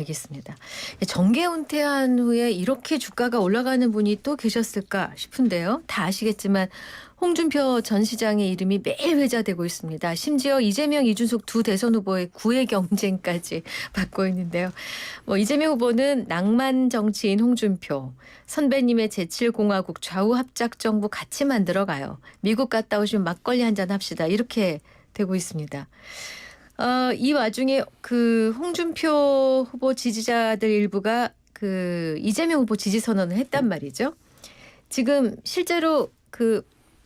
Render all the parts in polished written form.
알겠습니다. 정계 은퇴한 후에 이렇게 주가가 올라가는 분이 또 계셨을까 싶은데요. 다 아시겠지만 홍준표 전 시장의 이름이 매일 회자되고 있습니다. 심지어 이재명, 이준석 두 대선 후보의 구애 경쟁까지 받고 있는데요. 이재명 후보는 낭만 정치인 홍준표, 선배님의 제7공화국 좌우 합작 정부 같이 만들어가요. 미국 갔다 오시면 막걸리 한잔 합시다. 이렇게 되고 있습니다. 이 와중에 그 홍준표 후보 지지자들 일부가 그 이재명 후보 지지 선언을 했단 말이죠. 지금 실제로 그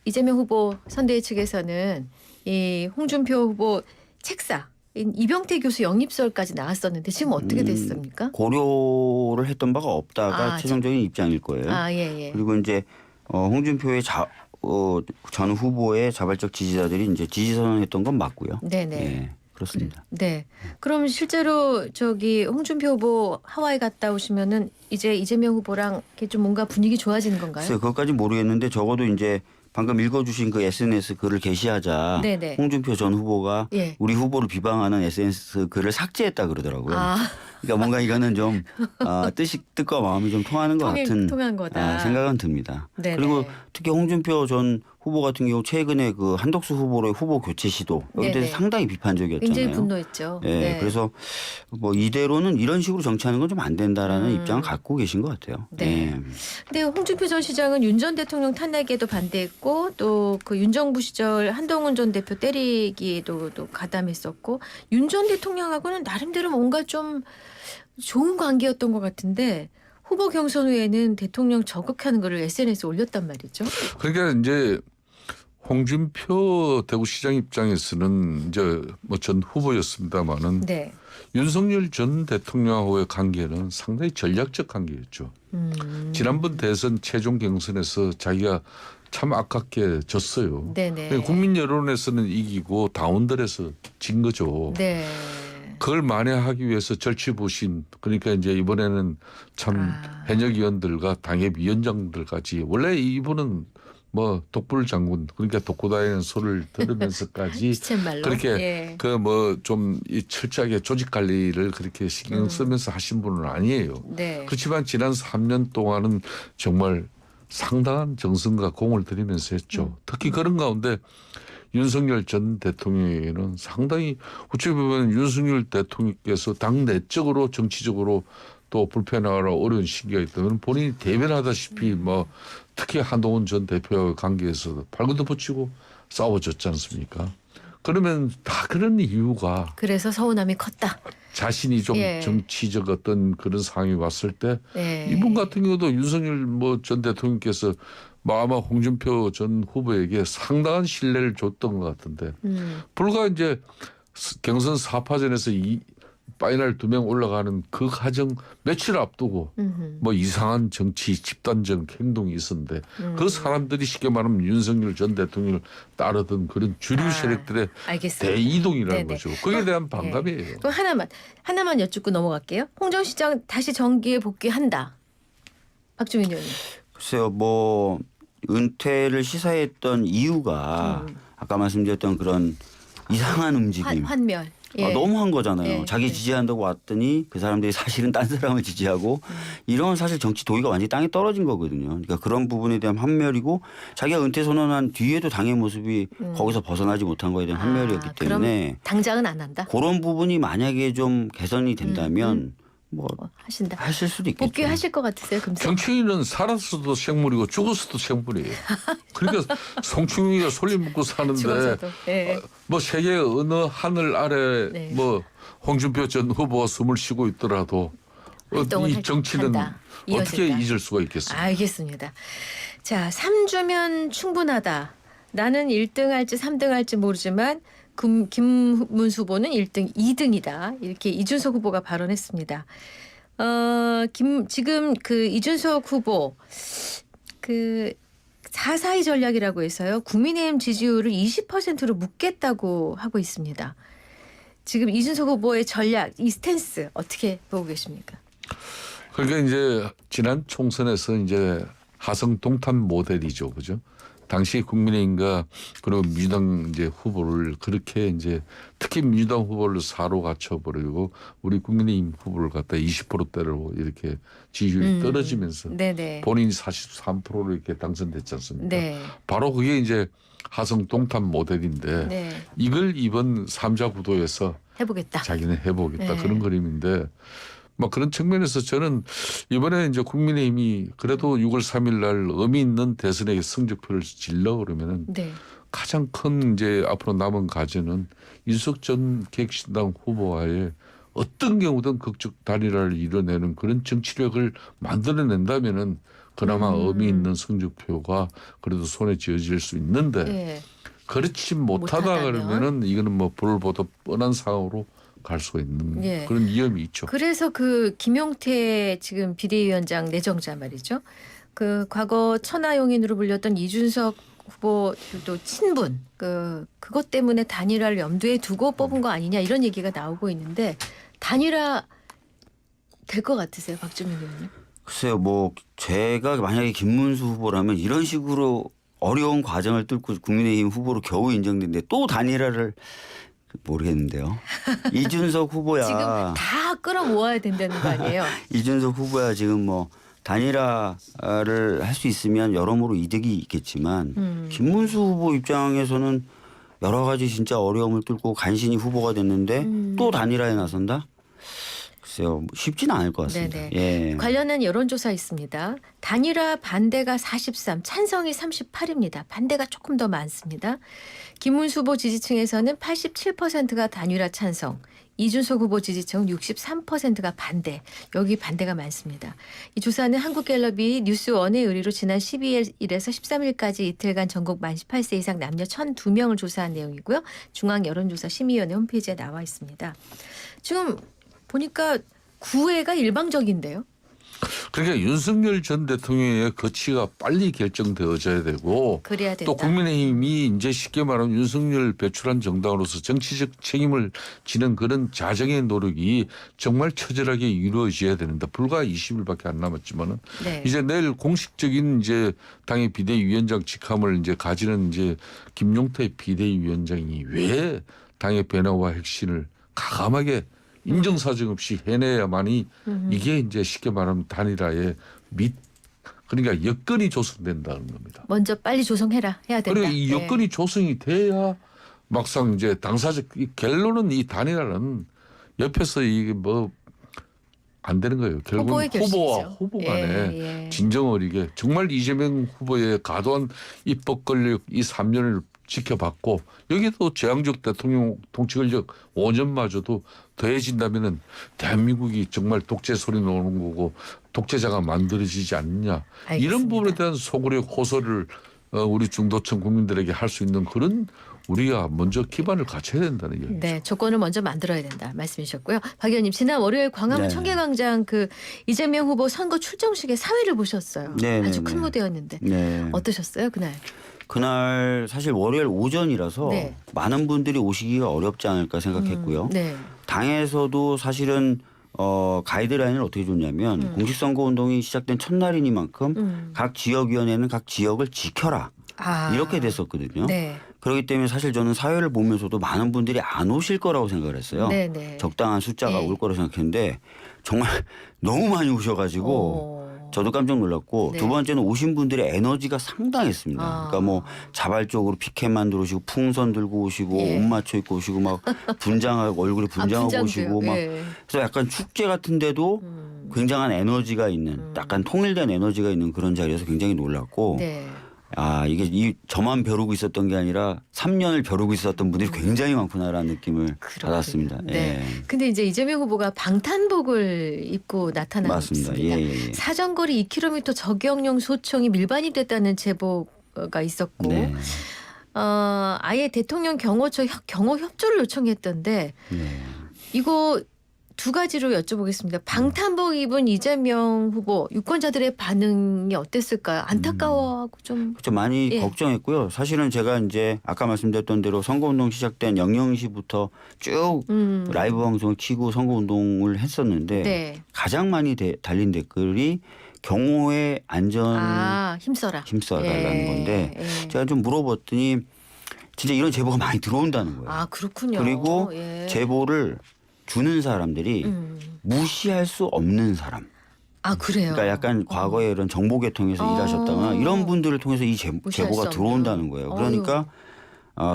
이재명 후보 선대위 측에서는 이 홍준표 후보 책사 이병태 교수 영입설까지 나왔었는데 지금 어떻게 됐습니까? 고려를 했던 바가 없다가 최종적인 입장일 거예요. 예. 그리고 이제 홍준표의 전 후보의 자발적 지지자들이 이제 지지 선언했던 건 맞고요. 네네. 예, 그렇습니다. 네. 그럼 실제로 저기 홍준표 후보 하와이 갔다 오시면은 이제 이재명 후보랑 이렇게 좀 뭔가 분위기 좋아지는 건가요? 글쎄요, 그것까지 모르겠는데 적어도 이제 방금 읽어주신 그 SNS 글을 게시하자 네네. 홍준표 전 후보가 예. 우리 후보를 비방하는 SNS 글을 삭제했다 그러더라고요. 그러니까 뭔가 이거는 좀 뜻과 마음이 좀 통하는 것 같은 통한 거다. 생각은 듭니다. 네네. 그리고 특히 홍준표 전 후보 같은 경우 최근에 그 한덕수 후보로의 후보 교체 시도 여기 대해서 상당히 비판적이었잖아요. 굉장히 분노했죠. 네. 그래서 이대로는 이런 식으로 정치하는 건 좀 안 된다라는 입장을 갖고 계신 것 같아요. 네. 근데 홍준표 전 시장은 윤 전 대통령 탄핵에도 반대했고 또 그 윤 정부 시절 한동훈 전 대표 때리기에도 또 가담했었고 윤 전 대통령하고는 나름대로 뭔가 좀 좋은 관계였던 것 같은데 후보 경선 후에는 대통령 저격하는 거를 SNS에 올렸단 말이죠. 그러니까 이제 홍준표 대구시장 입장에서는 이제 전 후보였습니다마는 네. 윤석열 전 대통령하고의 관계는 상당히 전략적 관계였죠. 지난번 대선 최종 경선에서 자기가 참 아깝게 졌어요. 네네. 국민 여론에서는 이기고 당원들에서 진 거죠. 네. 그걸 만회하기 위해서 절치부심 그러니까 이제 이번에는 참 현역 의원들과 당협 위원장들까지 원래 이분은 독불 장군 그러니까 독고다이는 소리를 들으면서까지 그렇게 좀 철저하게 조직 관리를 그렇게 신경 쓰면서 하신 분은 아니에요. 네. 그렇지만 지난 3년 동안은 정말 상당한 정성과 공을 들이면서 했죠. 특히 그런 가운데 윤석열 전 대통령에게는 상당히 어찌 보면 윤석열 대통령께서 당 내적으로 정치적으로 또 불편하거나 어려운 시기가 있다면 본인이 대변하다시피 특히 한동훈 전 대표와의 관계에서 발군도 붙이고 싸워줬지 않습니까? 그러면 다 그런 이유가 그래서 서운함이 컸다. 자신이 좀 정치적 어떤 그런 상황이 왔을 때 이분 같은 경우도 윤석열 전 대통령께서 아마 홍준표 전 후보에게 상당한 신뢰를 줬던 것 같은데 불과 이제 경선 4파전에서 파이널 2명 올라가는 그 과정 며칠 앞두고 이상한 정치 집단적 행동이 있었는데 그 사람들이 쉽게 말하면 윤석열 전 대통령을 따르던 그런 주류 세력들의 대이동이라는 거죠. 거기에 대한 반감이에요. 그럼 하나만 여쭙고 넘어갈게요. 홍 전 시장 다시 정계에 복귀한다. 박주민 의원님. 글쎄요. 은퇴를 시사했던 이유가 아까 말씀드렸던 그런 이상한 움직임. 환멸. 너무한 거잖아요. 자기 지지한다고 왔더니 그 사람들이 사실은 딴 사람을 지지하고 이런 사실 정치 도의가 완전히 땅에 떨어진 거거든요. 그러니까 그런 부분에 대한 환멸이고 자기가 은퇴 선언한 뒤에도 당의 모습이 거기서 벗어나지 못한 거에 대한 환멸이었기 때문에 그럼 당장은 안 한다. 그런 부분이 만약에 좀 개선이 된다면 하신다. 하실 수도 있겠죠. 복귀하실 것 같으세요, 금세? 정치인은 살았어도 생물이고 죽었어도 생물이에요. 그러니까 송충이가 솔잎 먹고 사는데 세계 어느 하늘 아래 홍준표 전 후보가 숨을 쉬고 있더라도 이 정치는 어떻게 잊을 수가 있겠습니까? 알겠습니다. 자, 3주면 충분하다. 나는 1등 할지 3등 할지 모르지만 김문수 후보는 1등, 2등이다. 이렇게 이준석 후보가 발언했습니다. 지금 그 이준석 후보 그 442 전략이라고 해서요. 국민의힘 지지율을 20%로 묶겠다고 하고 있습니다. 지금 이준석 후보의 전략, 이 스탠스 어떻게 보고 계십니까? 그러니까 이제 지난 총선에서 이제 하성 동탄 모델이죠, 그죠? 당시 국민의힘과 그리고 민주당 이제 후보를 그렇게 이제 특히 민주당 후보를 사로 갖춰버리고 우리 국민의힘 후보를 갖다 20%대로 이렇게 지지율이 떨어지면서 네네. 본인이 43%로 이렇게 당선됐지 않습니까? 네. 바로 그게 이제 하성 동탄 모델인데 네. 이걸 이번 3자 구도에서 해보겠다. 자기는 해보겠다 네. 그런 그림인데 뭐 그런 측면에서 저는 이번에 이제 국민의힘이 그래도 6월 3일 날 의미 있는 대선의 성적표를 질러 그러면은 네. 가장 큰 이제 앞으로 남은 과제는 윤석 전 객신당 후보와의 어떤 경우든 극적 단일화를 이뤄내는 그런 정치력을 만들어낸다면은 그나마 의미 있는 성적표가 그래도 손에 쥐어질 수 있는데 네. 그렇지 못하다 그러면은 이거는 뭐 불을 보듯 뻔한 상황으로 갈 수가 있는 예. 그런 위험이 있죠. 그래서 그 김용태 지금 비대위원장 내정자 말이죠. 그 과거 천하용인으로 불렸던 이준석 후보도 친분 그것 때문에 단일화를 염두에 두고 뽑은 거 아니냐 이런 얘기가 나오고 있는데 단일화 될 것 같으세요, 박주민 의원님? 글쎄요, 뭐 제가 만약에 김문수 후보라면 이런 식으로 어려운 과정을 뚫고 국민의힘 후보로 겨우 인정됐는데 또 단일화를 모르겠는데요. 이준석 후보야. 지금 다 끌어모아야 된다는 거 아니에요? 이준석 후보야 지금 뭐 단일화를 할 수 있으면 여러모로 이득이 있겠지만 김문수 후보 입장에서는 여러 가지 진짜 어려움을 뚫고 간신히 후보가 됐는데 또 단일화에 나선다? 글쎄요. 쉽지는 않을 것 같습니다. 네네. 예. 관련한 여론조사 있습니다. 단일화 반대가 43, 찬성이 38입니다. 반대가 조금 더 많습니다. 김문수 후보 지지층에서는 87%가 단일화 찬성, 이준석 후보 지지층 63%가 반대. 여기 반대가 많습니다. 이 조사는 한국갤럽이 뉴스원의 의뢰로 지난 12일에서 13일까지 이틀간 전국 만 18세 이상 남녀 1,002명을 조사한 내용이고요. 중앙여론조사 심의위원회 홈페이지에 나와 있습니다. 지금 보니까 구애가 일방적인데요. 그러니까 윤석열 전 대통령의 거취가 빨리 결정되어져야 되고 그래야 된다. 또 국민의힘이 이제 쉽게 말하면 윤석열 배출한 정당으로서 정치적 책임을 지는 그런 자정의 노력이 정말 처절하게 이루어져야 되는데 불과 20일밖에 안 남았지만은 네. 이제 내일 공식적인 이제 당의 비대위원장 직함을 이제 가지는 이제 김용태 비대위원장이 왜 당의 변화와 혁신을 가감하게 인정사정 없이 해내야만이 이게 이제 쉽게 말하면 단일화의 그러니까 여건이 조성된다는 겁니다. 먼저 빨리 조성해라 해야 된다. 그리고 이 여건이 조성이 돼야 막상 이제 당사적 이 결론은 이 단일화는 옆에서 이게 뭐 안 되는 거예요. 결국 후보와 후보 간에 진정 어리게 정말 이재명 후보의 과도한 입법 권력 이 3년을 지켜봤고 여기도 재앙적 대통령 통치 권력 5년마저도 더해진다면은 대한민국이 정말 독재 소리 나오는 거고 독재자가 만들어지지 않느냐. 알겠습니다. 이런 부분에 대한 소구력 호소를 우리 중도층 국민들에게 할 수 있는 그런 우리가 먼저 기반을 갖춰야 된다는 얘기죠. 네, 조건을 먼저 만들어야 된다 말씀이셨고요. 박 의원님 지난 월요일 광화문 네. 청계광장 그 이재명 후보 선거 출정식에 사회를 보셨어요. 네, 아주 네, 큰 네. 무대였는데 네. 어떠셨어요 그날? 그날 사실 월요일 오전이라서 네. 많은 분들이 오시기가 어렵지 않을까 생각했고요. 네. 당에서도 사실은 가이드라인을 어떻게 줬냐면 공식선거운동이 시작된 첫날이니만큼 각 지역위원회는 각 지역을 지켜라. 이렇게 됐었거든요. 네. 그렇기 때문에 사실 저는 사회를 보면서도 많은 분들이 안 오실 거라고 생각을 했어요. 네, 네. 적당한 숫자가 네. 올 거라고 생각했는데 정말 너무 많이 오셔가지고 저도 깜짝 놀랐고 네. 두 번째는 오신 분들의 에너지가 상당했습니다. 그러니까 뭐 자발적으로 피켓만 들어오시고 풍선 들고 오시고 예. 옷 맞춰 입고 오시고 막 분장하고 얼굴에 분장하고 분장도요. 오시고 막 예. 그래서 약간 축제 같은데도 굉장한 에너지가 있는 약간 통일된 에너지가 있는 그런 자리여서 굉장히 놀랐고 네. 이게 저만 벼르고 있었던 게 아니라 3년을 벼르고 있었던 분들이 굉장히 많구나라는 느낌을 그렇군요. 받았습니다. 네. 예. 근데 이제 이재명 후보가 방탄복을 입고 나타났습니다. 맞습니다. 예. 사정거리 2km 저격용 소총이 밀반입 됐다는 제보가 있었고 네. 아예 대통령 경호 협조를 요청했던데 네. 이거 두 가지로 여쭤보겠습니다. 방탄복 입은 이재명 후보 유권자들의 반응이 어땠을까요? 안타까워하고 좀. 좀 많이 예. 걱정했고요. 사실은 제가 이제 아까 말씀드렸던 대로 선거운동 시작된 00시부터 쭉 라이브 방송을 키고 선거운동을 했었는데 네. 가장 많이 달린 댓글이 경호의 안전 힘써달라는 예. 건데 제가 좀 물어봤더니 진짜 이런 제보가 많이 들어온다는 거예요. 아, 그렇군요. 그리고 제보를 주는 사람들이 무시할 수 없는 사람. 아, 그래요. 그러니까 약간 과거에 이런 정보계통에서 일하셨다거나 이런 분들을 통해서 이 제보가 들어온다는 거예요. 그러니까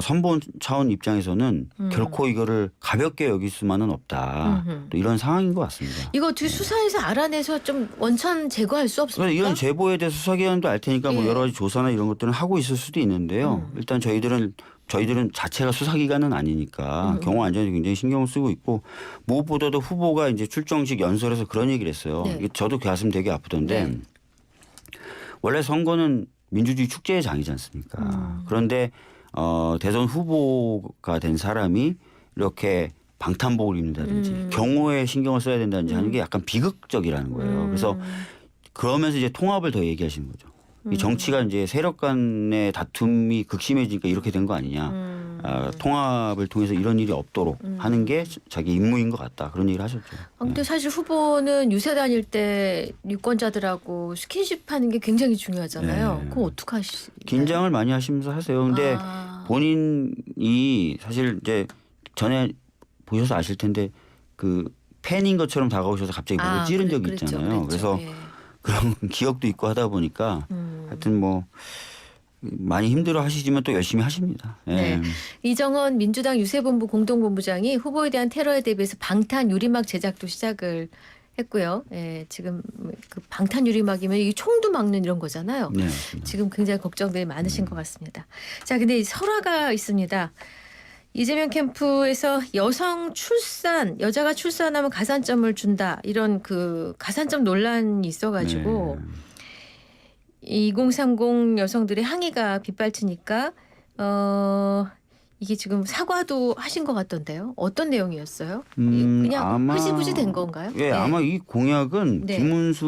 선본 차원 입장에서는 결코 이거를 가볍게 여길 수만은 없다. 또 이런 상황인 것 같습니다. 이거 어떻게 수사해서 알아내서 좀 원천 제거할 수 없습니까? 그래서 이런 제보에 대해서 수사기관도 알 테니까 뭐 여러 가지 조사나 이런 것들은 하고 있을 수도 있는데요. 일단 저희들은 자체가 수사기관은 아니니까 경호 안전에 굉장히 신경을 쓰고 있고 무엇보다도 후보가 이제 출정식 연설에서 그런 얘기를 했어요. 네. 이게 저도 가슴 되게 아프던데 네. 원래 선거는 민주주의 축제의 장이지 않습니까? 그런데 대선 후보가 된 사람이 이렇게 방탄복을 입는다든지 경호에 신경을 써야 된다든지 하는 게 약간 비극적이라는 거예요. 그래서 그러면서 이제 통합을 더 얘기하시는 거죠. 이 정치가 이제 세력 간의 다툼이 극심해지니까 이렇게 된 거 아니냐. 통합을 통해서 이런 일이 없도록 하는 게 자기 임무인 것 같다. 그런 얘기를 하셨죠. 근데 사실 후보는 유세 다닐 때 유권자들하고 스킨십 하는 게 굉장히 중요하잖아요. 그거 어떡하시? 긴장을 많이 하시면서 하세요. 근데 본인이 사실 이제 전에 보셔서 아실 텐데 그 팬인 것처럼 다가오셔서 갑자기 목을 찌른 적이 있잖아요. 그래서 그런 기억도 있고 하다 보니까 하여튼 뭐 많이 힘들어 하시지만 또 열심히 하십니다. 네. 이정헌 민주당 유세본부 공동본부장이 후보에 대한 테러에 대비해서 방탄 유리막 제작도 시작을 했고요. 예, 지금 그 방탄 유리막이면 이 총도 막는 이런 거잖아요. 네. 지금 굉장히 걱정들이 많으신 것 같습니다. 자, 근데 설화가 있습니다. 이재명 캠프에서 여자가 출산하면 가산점을 준다 이런 그 가산점 논란이 있어가지고 2030 여성들의 항의가 빗발치니까 이게 지금 사과도 하신 것 같던데요. 어떤 내용이었어요? 그냥 아마 흐지부지 된 건가요? 예, 아마 이 공약은 김문수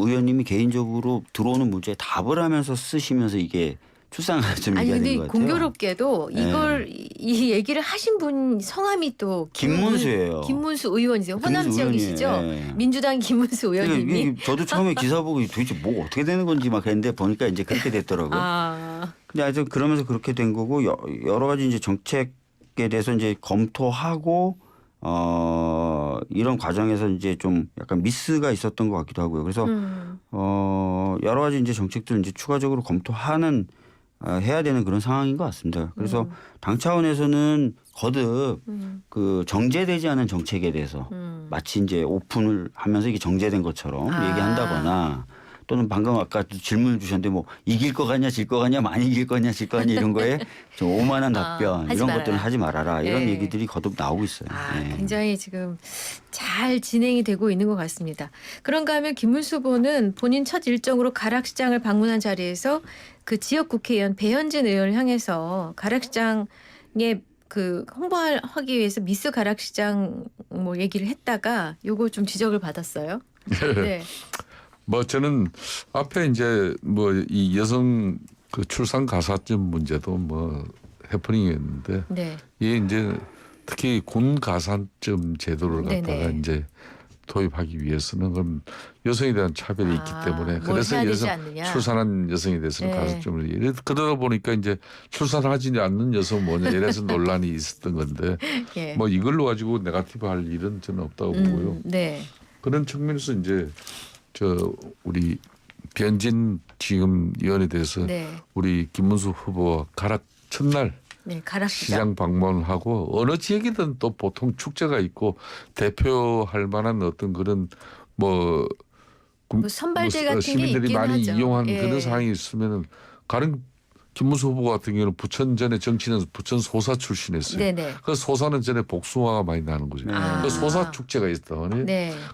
의원님이 개인적으로 들어오는 문제에 답을 하면서 쓰시면서 이게 출산 가산점 얘기가 된 것 같아요. 공교롭게도 이 얘기를 하신 분 성함이 또 김문수예요. 김문수 의원이세요. 호남 지역이시죠? 민주당 김문수 의원님이. 저도 처음에 기사 보고 도대체 뭐 어떻게 되는 건지 막 그랬는데 보니까 이제 그렇게 됐더라고요. 근데 하여튼 그러면서 그렇게 된 거고 여러 가지 이제 정책에 대해서 이제 검토하고 이런 과정에서 이제 좀 약간 미스가 있었던 것 같기도 하고요. 그래서 여러 가지 이제 정책들 이제 추가적으로 검토하는 해야 되는 그런 상황인 것 같습니다. 그래서 당 차원에서는 거듭 그 정제되지 않은 정책에 대해서 마치 이제 오픈을 하면서 이게 정제된 것처럼 얘기한다거나 또는 방금 아까 질문을 주셨는데 뭐 이길 것 같냐 질 것 같냐 많이 이길 거냐 질 것 같냐 이런 거에 좀 오만한 답변 이런 것들은 하지 말아라 이런 얘기들이 거듭 나오고 있어요. 굉장히 지금 잘 진행이 되고 있는 것 같습니다. 그런가 하면 김문수 후보는 본인 첫 일정으로 가락시장을 방문한 자리에서 그 지역 국회의원 배현진 의원을 향해서 가락시장에 그 홍보하기 위해서 미스 가락시장 뭐 얘기를 했다가 요거 좀 지적을 받았어요. 네. 뭐 저는 앞에 이제 뭐 이 여성 그 출산 가산점 문제도 뭐 해프닝이었는데 이게 이제 특히 군 가산점 제도를 갖다가 이제 도입하기 위해서는 그럼 여성에 대한 차별이 있기 때문에 그래서 출산한 여성에 대해서는 가산점을 그러다 보니까 이제 출산하지 않는 여성 뭐냐 이래서 논란이 있었던 건데 뭐 이걸로 가지고 네거티브 할 일은 저는 없다고 보고요. 그런 측면에서 이제 우리 변진 지금 의원에 대해서 우리 김문수 후보와 가락 첫날 시장 방문하고 어느 지역이든 또 보통 축제가 있고 대표할 만한 어떤 그런 뭐 선발대 같은 시민들이 게 많이 하죠. 이용한 그런 상황이 있으면은 가령 김문수 후보 같은 경우는 부천 전에 정치는 부천 소사 출신이었어요. 그 소사는 전에 복숭아가 많이 나는 거죠. 그 소사 축제가 있다더니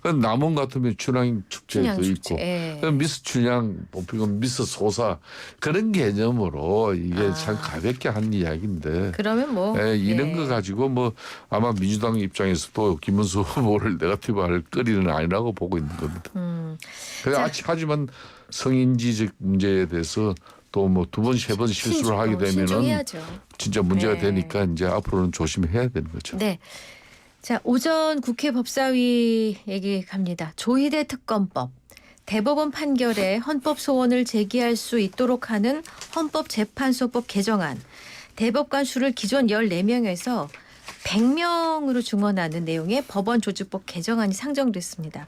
그 남원 같으면 춘향 축제도 있고 그 미스 춘향 뽑히고 미스 소사 그런 개념으로 이게 참 가볍게 한 이야기인데 그러면 뭐 이런 거 가지고 뭐 아마 민주당 입장에서도 김문수 후보를 네거티브 할 거리는 아니라고 보고 있는 겁니다. 하지만 성인지적 문제에 대해서 또 뭐 두 번, 세 번 실수를 하게 되면은 진짜 문제가 되니까 이제 앞으로는 조심해야 되는 거죠. 네. 자, 오전 국회 법사위 얘기 갑니다. 조희대 특검법. 대법원 판결에 헌법 소원을 제기할 수 있도록 하는 헌법재판소법 개정안. 대법관 수를 기존 14명에서 100명으로 중원하는 내용의 법원 조직법 개정안이 상정됐습니다.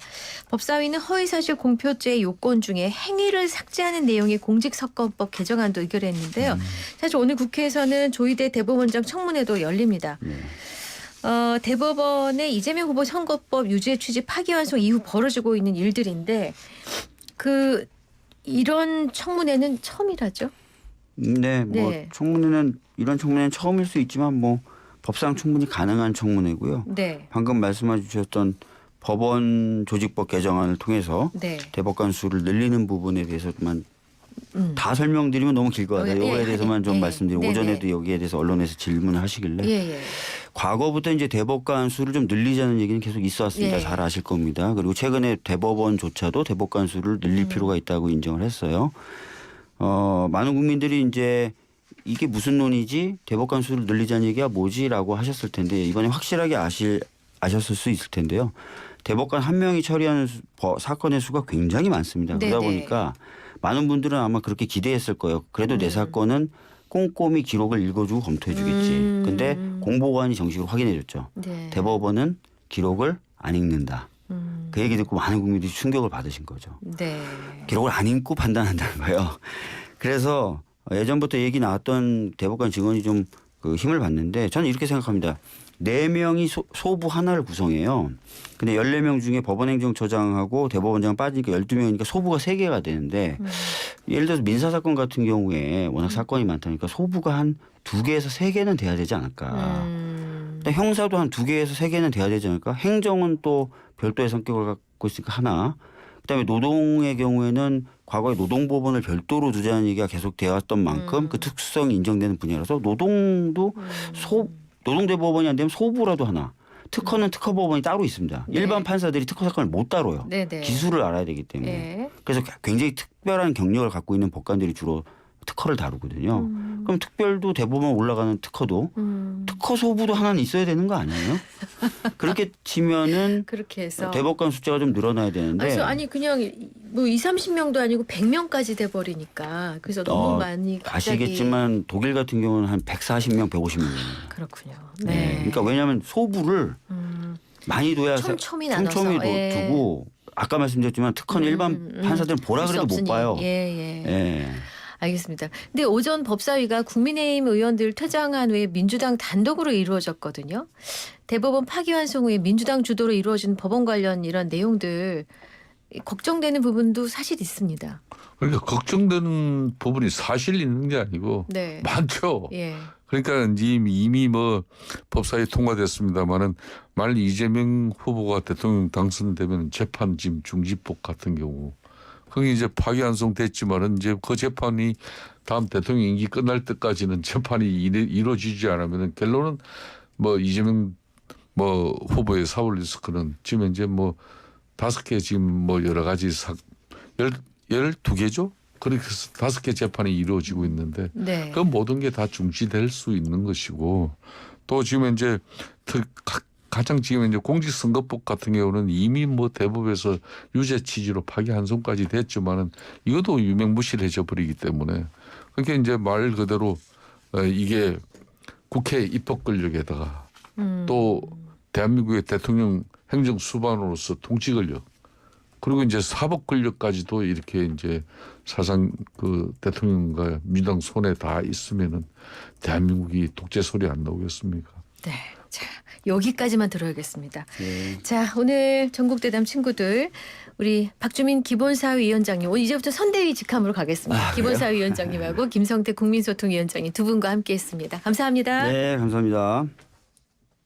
법사위는 허위사실 공표죄의 요건 중에 행위를 삭제하는 내용의 공직선거법 개정안도 의결했는데요. 사실 오늘 국회에서는 조희대 대법원장 청문회도 열립니다. 대법원의 이재명 후보 선거법 유죄 취지 파기환송 이후 벌어지고 있는 일들인데 이런 청문회는 처음이라죠? 네, 뭐 네. 이런 청문회는 처음일 수 있지만 뭐 법상 충분히 가능한 청문회고요. 네. 방금 말씀해 주셨던 법원 조직법 개정안을 통해서 네. 대법관 수를 늘리는 부분에 대해서만 다 설명드리면 너무 길 것 같아요. 예, 이거에 대해서만 좀 예. 말씀드리고 네네. 오전에도 여기에 대해서 언론에서 질문을 하시길래 예. 과거부터 이제 대법관 수를 좀 늘리자는 얘기는 계속 있어 왔습니다. 예. 잘 아실 겁니다. 그리고 최근에 대법원조차도 대법관 수를 늘릴 필요가 있다고 인정을 했어요. 많은 국민들이 이제 이게 무슨 논의지? 대법관 수를 늘리자는 얘기가 뭐지라고 하셨을 텐데 이번에 확실하게 아셨을 수 있을 텐데요. 대법관 한 명이 처리하는 사건의 수가 굉장히 많습니다. 그러다 네네. 보니까 많은 분들은 아마 그렇게 기대했을 거예요. 그래도 내 사건은 꼼꼼히 기록을 읽어주고 검토해 주겠지. 근데 공보관이 정식으로 확인해 줬죠. 네. 대법원은 기록을 안 읽는다. 그 얘기 듣고 많은 국민들이 충격을 받으신 거죠. 네. 기록을 안 읽고 판단한다는 거예요. 그래서 예전부터 얘기 나왔던 대법관 직원이 좀 그 힘을 받는데 저는 이렇게 생각합니다. 4명이 소부 하나를 구성해요. 근데 14명 중에 법원행정처장하고 대법원장 빠지니까 12명이니까 소부가 3개가 되는데 예를 들어서 민사사건 같은 경우에 워낙 사건이 많다니까 소부가 한 2개에서 3개는 돼야 되지 않을까. 형사도 한 2개에서 3개는 돼야 되지 않을까. 행정은 또 별도의 성격을 갖고 있으니까 하나. 그다음에 노동의 경우에는 과거에 노동법원을 별도로 두자는 얘기가 계속 되어 왔던 만큼 그 특수성이 인정되는 분야라서 노동도 노동대법원이 안 되면 소부라도 하나. 특허는 특허법원이 따로 있습니다. 네. 일반 판사들이 특허 사건을 못 다뤄요. 네네. 기술을 알아야 되기 때문에. 네. 그래서 굉장히 특별한 경력을 갖고 있는 법관들이 주로 특허를 다루거든요. 그럼 특별도 대법원 올라가는 특허도 특허 소부도 하나는 있어야 되는 거 아니에요? 그렇게 치면은 그렇게 해서 대법관 숫자가 좀 늘어나야 되는데. 그래서 아니 그냥 뭐 30명도 아니고 100명까지 돼 버리니까 그래서 너무 많이 갑자기 아시겠지만 독일 같은 경우는 한 140명, 150명이에요. 그렇구요. 네. 네. 그러니까 왜냐하면 소부를 많이 둬야 촘촘히 나눠서 두고 아까 말씀드렸지만 특허는 일반 판사들은 보라 볼수 그래도 못 없으니. 봐요. 예. 예. 알겠습니다. 근데 오전 법사위가 국민의힘 의원들 퇴장한 후에 민주당 단독으로 이루어졌거든요. 대법원 파기환송 후에 민주당 주도로 이루어진 법원 관련 이런 내용들 걱정되는 부분도 사실 있습니다. 그러니까 걱정되는 부분이 사실 있는 게 아니고 네. 많죠. 예. 그러니까 이미 뭐 법사위 통과됐습니다마는 만일 이재명 후보가 대통령 당선되면 재판짐 중지법 같은 경우 그게 이제 파기환송 됐지만은 이제 그 재판이 다음 대통령 임기 끝날 때까지는 재판이 이루어지지 않으면은 결론은 뭐 이재명 뭐 후보의 사법 리스크는 지금 이제 뭐 5개 지금 뭐 여러 가지 12개죠? 그렇게 해서 5개 재판이 이루어지고 있는데 네. 그 모든 게 다 중지될 수 있는 것이고 또 지금 이제 가장 지금 이제 공직선거법 같은 경우는 이미 뭐 대법에서 유죄 취지로 파기환송까지 됐지만은 이것도 유명무실해져 버리기 때문에 그러니까 이제 말 그대로 이게 국회 입법 권력에다가 또 대한민국의 대통령 행정 수반으로서 통치 권력 그리고 이제 사법 권력까지도 이렇게 이제 사상 그 대통령과 민주당 손에 다 있으면은 대한민국이 독재 소리 안 나오겠습니까? 네. 자, 여기까지만 들어야겠습니다. 네. 자, 오늘 전국대담 친구들 우리 박주민 기본사위위원장님 오늘 이제부터 선대위 직함으로 가겠습니다. 기본사위위원장님하고 김성태 국민소통위원장님 두 분과 함께했습니다. 감사합니다. 네, 감사합니다.